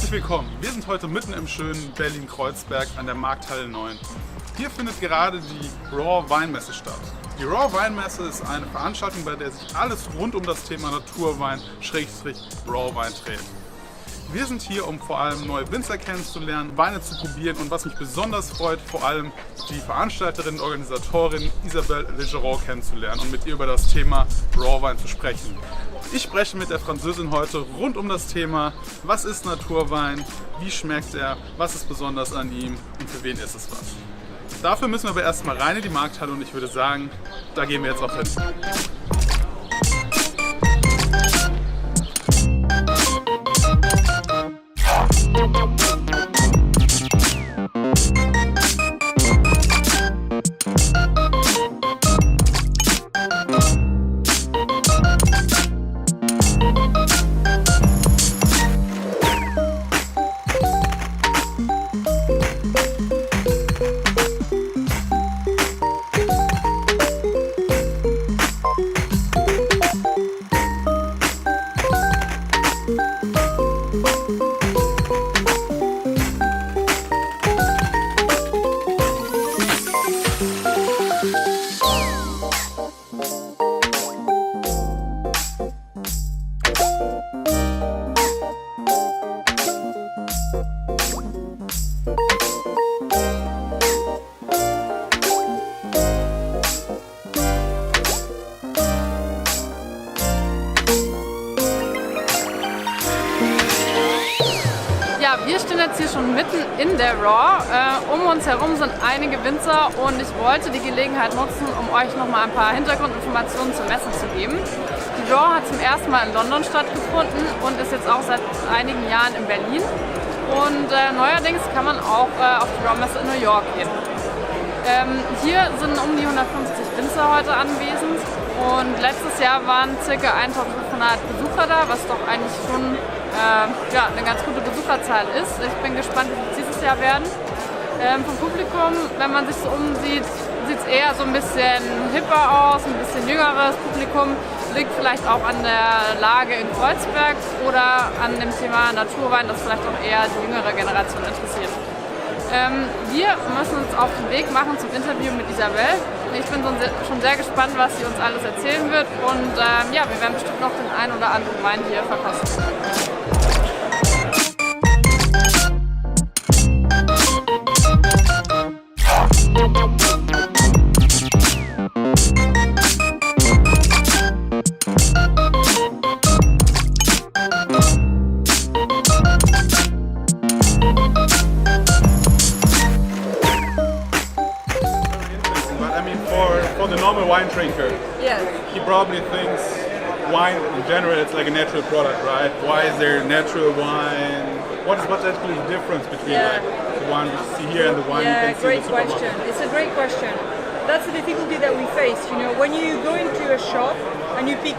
Herzlich willkommen. Wir sind heute mitten im schönen Berlin-Kreuzberg an der Markthalle Neun. Hier findet gerade die RAW-Weinmesse statt. Die RAW-Weinmesse ist eine Veranstaltung, bei der sich alles rund um das Thema Naturwein /RAW-Wein dreht. Wir sind hier, um vor allem neue Winzer kennenzulernen, Weine zu probieren und was mich besonders freut, vor allem die Veranstalterin und Organisatorin Isabelle Legeron kennenzulernen und mit ihr über das Thema RAW-Wein zu sprechen. Ich spreche mit der Französin heute rund um das Thema, was ist Naturwein, wie schmeckt er, was ist besonders an ihm und für wen ist es was. Dafür müssen wir aber erstmal rein in die Markthalle und ich würde sagen, da gehen wir jetzt auch hin. Wir stehen jetzt hier schon mitten in der RAW. Um uns herum sind einige Winzer und ich wollte die Gelegenheit nutzen, um euch noch mal ein paar Hintergrundinformationen zur Messe zu geben. Die RAW hat zum ersten Mal in London stattgefunden und ist jetzt auch seit einigen Jahren in Berlin. Und neuerdings kann man auch auf die RAW-Messe in New York gehen. Hier sind um die 150 Winzer heute anwesend und letztes Jahr waren ca. 1500 Besucher da, was doch eigentlich schon eine ganz gute Besucherzahl ist. Ich bin gespannt, wie es dieses Jahr werden. Vom Publikum, wenn man sich so umsieht, sieht es eher so ein bisschen hipper aus, ein bisschen jüngeres Publikum. Liegt vielleicht auch an der Lage in Kreuzberg oder an dem Thema Naturwein, das vielleicht auch eher die jüngere Generation interessiert. Wir müssen uns auf den Weg machen zum Interview mit Isabelle. Ich bin schon sehr gespannt, was sie uns alles erzählen wird und wir werden bestimmt noch den einen oder anderen Wein hier verkosten. For the normal wine drinker, Yes. he probably thinks wine in general it's like a natural product, right? Why is there natural wine? What's actually the difference between Yeah. like the wine we see here and the wine you Yeah, can see in great the supermarket? question. It's a great question. That's the difficulty that we face. You know, when you go into a shop and you pick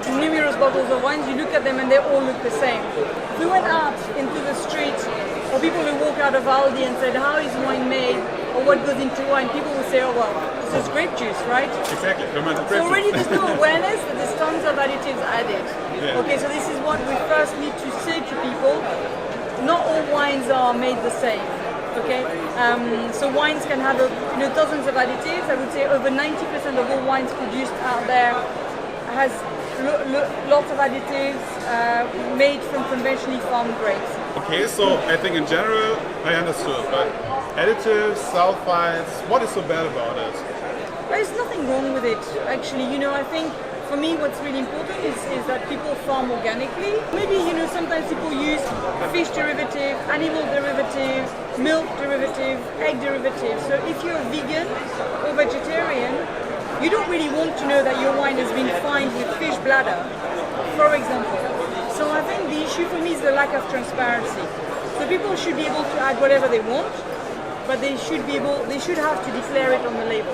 numerous bottles of wines, you look at them and they all look the same. If we went out into the street, or people who walk out of Aldi and said, how is wine made, or what goes into wine, people would say, oh well, this is grape juice, right? Exactly. So already there's no awareness that there's tons of additives added. Yeah. Okay, so this is what we first need to say to people. Not all wines are made the same. Okay, so wines can have dozens of additives. I would say over 90% of all wines produced out there has lots of additives made from conventionally farmed grapes. Okay, so I think in general I understood, but additives, sulfites, what is so bad about it? There's nothing wrong with it, actually. I think for me what's really important is that people farm organically. Maybe, sometimes people use fish derivative, animal derivative, milk derivative, egg derivative. So if you're a vegan or vegetarian, you don't really want to know that your wine has been fined with fish bladder, for example. So I think the issue for me is the lack of transparency. So people should be able to add whatever they want, but they should have to declare it on the label.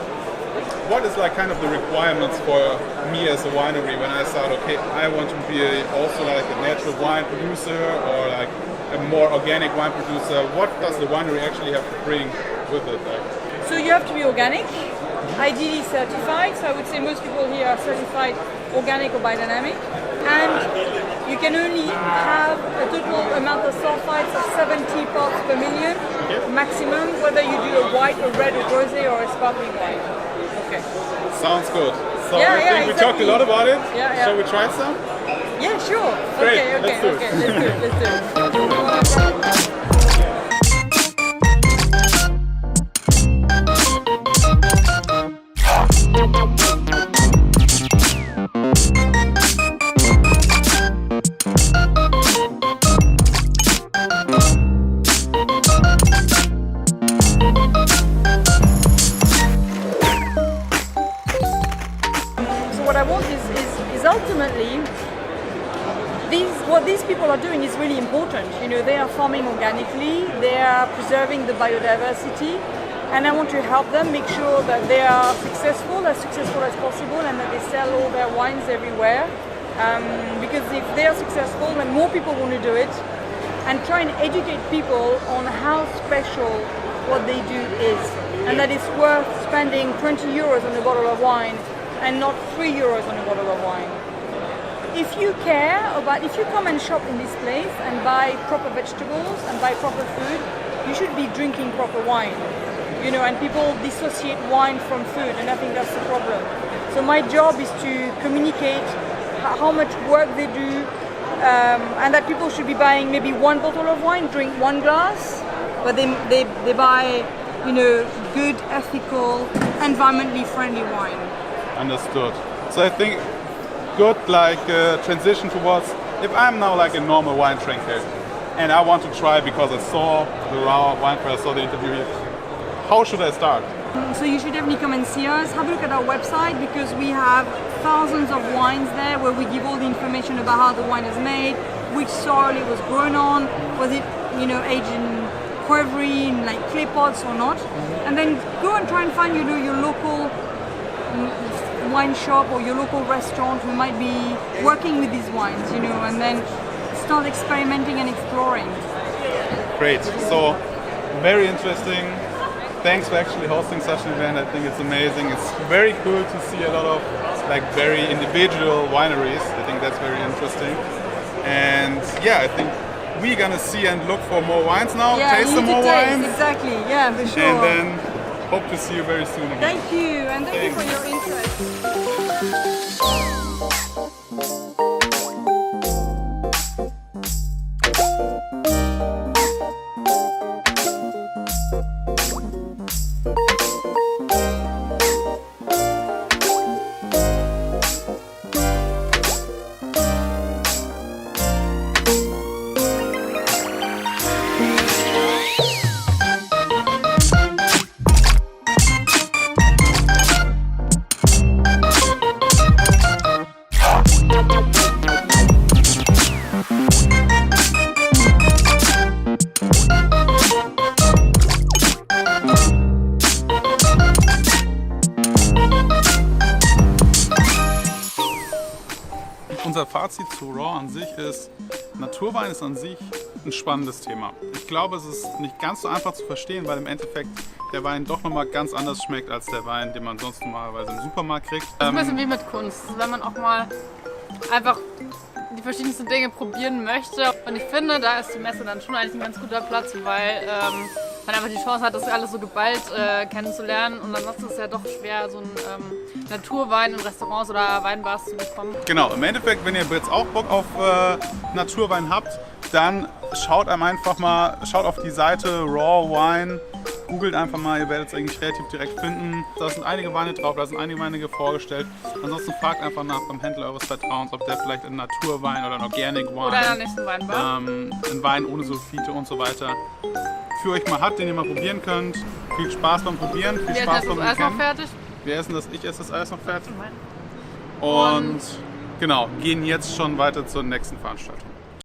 What is like kind of the requirements for me as a winery when I start, okay, I want to be also like a natural wine producer or like a more organic wine producer? What does the winery actually have to bring with it? So you have to be organic, ideally certified. So I would say most people here are certified organic or biodynamic. And you can only have a total amount of sulfites of 70 parts per million maximum, whether you do a white, a red, a rosé, or a sparkling wine. Okay. Sounds good. So Yeah, I yeah, think we talked a lot about it. Yeah, yeah. Shall we try some? Yeah, sure. Great, Okay, let's do it. okay. Let's do it. What I want is ultimately what these people are doing is really important. You know, they are farming organically, they are preserving the biodiversity, and I want to help them make sure that they are successful as possible, and that they sell all their wines everywhere. Because if they are successful, then more people want to do it, and try and educate people on how special what they do is, and that it's worth spending 20 euros on a bottle of wine and not 3 euros on a bottle of wine. If you come and shop in this place and buy proper vegetables and buy proper food, you should be drinking proper wine. You know, and people dissociate wine from food, and I think that's the problem. So my job is to communicate how much work they do, and that people should be buying maybe one bottle of wine, drink one glass, but they buy, you know, good, ethical, environmentally friendly wine. Understood. So I think good transition towards, if I'm now like a normal wine drinker and I want to try because I saw the RAW-Weinmesse, I saw the interview here, how should I start? So you should definitely come and see us. Have a look at our website, because we have thousands of wines there where we give all the information about how the wine is made, which soil it was grown on, was it, you know, aged in Poivry, in like clay pots or not, and then go and try and find, you know, your local wine shop or your local restaurant who might be working with these wines, you know, and then start experimenting and exploring. Great. So very interesting. Thanks for actually hosting such an event. I think it's amazing. It's very cool to see a lot of like very individual wineries. I think that's very interesting. And yeah, I think we're gonna see and look for more wines now. Yeah, taste some more wines. Exactly. Yeah, for sure. And then hope to see you very soon again. Thank you, and thank you for your interest. Unser Fazit zu RAW an sich ist, Naturwein ist an sich ein spannendes Thema. Ich glaube, es ist nicht ganz so einfach zu verstehen, weil im Endeffekt der Wein doch nochmal ganz anders schmeckt als der Wein, den man sonst normalerweise im Supermarkt kriegt. Das ist ein bisschen wie mit Kunst, wenn man auch mal einfach die verschiedensten Dinge probieren möchte. Und ich finde, da ist die Messe dann schon eigentlich ein ganz guter Platz, weil man einfach die Chance hat, das alles so geballt kennenzulernen. Und ansonsten ist es ja doch schwer, so einen Naturwein in Restaurants oder Weinbars zu bekommen. Genau, im Endeffekt, wenn ihr jetzt auch Bock auf Naturwein habt, dann schaut auf die Seite RAW Wine, googelt einfach mal, ihr werdet es eigentlich relativ direkt finden. Da sind einige Weine drauf, da sind einige Weine vorgestellt. Ansonsten fragt einfach nach beim Händler eures Vertrauens, ob der vielleicht einen Naturwein oder einen Organic Wine oder in der nächsten Weinbar, einen Wein ohne Sulfite und so weiter für euch mal hat, den ihr mal probieren könnt. Viel Spaß beim Probieren, viel Spaß beim Eis noch fertig. Wir essen das, ich esse das Eis noch fertig. Und genau, gehen jetzt schon weiter zur nächsten Veranstaltung.